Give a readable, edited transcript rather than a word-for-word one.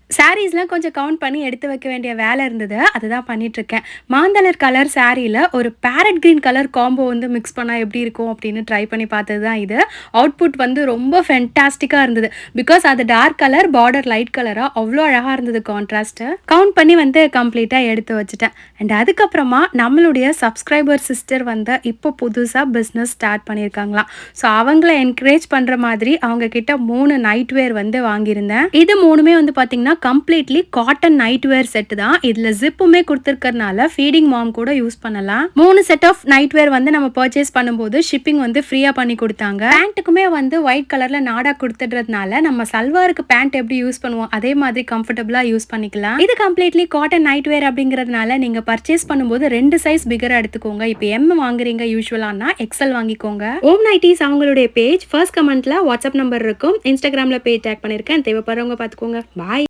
சாரீஸ்லாம் கொஞ்சம் கவுண்ட் பண்ணி எடுத்து வைக்க வேண்டிய வேலை இருந்தது. அதுதான் பண்ணிட்டுருக்கேன். மாந்தளர் கலர் சாரீல ஒரு பேரட் கிரீன் கலர் காம்போ வந்து மிக்ஸ் பண்ணா எப்படி இருக்கும் அப்படின்னு ட்ரை பண்ணி பார்த்தது தான் இது. அவுட்புட் வந்து ரொம்ப ஃபென்டாஸ்டிக்கா இருந்தது. பிகாஸ் அது டார்க் கலர், பார்டர் லைட் கலரா அவ்ளோ அழகா இருந்தது கான்ட்ராஸ்ட்டு. கவுண்ட் பண்ணி வந்து கம்ப்ளீட்டா எடுத்து வச்சுட்டேன். அண்ட் அதுக்கப்புறமா நம்மளுடைய சப்ஸ்கிரைபர் சிஸ்டர் வந்து இப்போ புதுசா பிஸ்னஸ் ஸ்டார்ட் பண்ணியிருக்காங்களாம். ஸோ அவங்கள என்கரேஜ் பண்ற மாதிரி அவங்க கிட்ட 3 நைட் வேர் வந்து வாங்கியிருந்தேன். இது 3மே வந்து பார்த்தீங்கன்னா கம்ப்ளீட்லி காட்டன் நைட் வேர் செட் தான். இதுல ஜிப்புமே கொடுத்துருக்கறனால ஃபீடிங் மாம் கூட யூஸ் பண்ணலாம். 3 செட் ஆஃப் நைட் வேர் வந்து நம்ம பர்ச்சேஸ் பண்ணும்போது ஷிப்பிங் வந்து ஃப்ரீயா பண்ணி கொடுத்தாங்க. பேண்ட்டுக்குமே வந்து ஒயிட் கலர்ல நாடா கொடுத்துடுறதுனால நம்ம சல்வாருக்கு பேண்ட் எப்படி யூஸ் பண்ணுவோம் அதே மாதிரி கம்ஃபர்டபுளா யூஸ் பண்ணிக்கலாம். இது கம்ப்ளீட்லி காட்டன் நைட் வேர் அப்படிங்கிறதுனால நீங்க பர்ச்சேஸ் பண்ணும்போது 2 சைஸ் பிகரா எடுத்துக்கோங்க. இப்போ எம் வாங்குறீங்க யூஸ்வலானா எக்ஸ்எல் வாங்கிக்கோங்க. ஓம் நைட்டிஸ் அவங்களுடைய பேஜ் ஃபர்ஸ்ட் கமெண்ட்ல வாட்ஸ்அப் நம்பர் இருக்கும். இன்ஸ்டாகிராம்ல பேஜ் டேக் பண்ணிருக்கேன். தேவைப்படுறவங்க பார்த்துக்கோங்க. பாய்.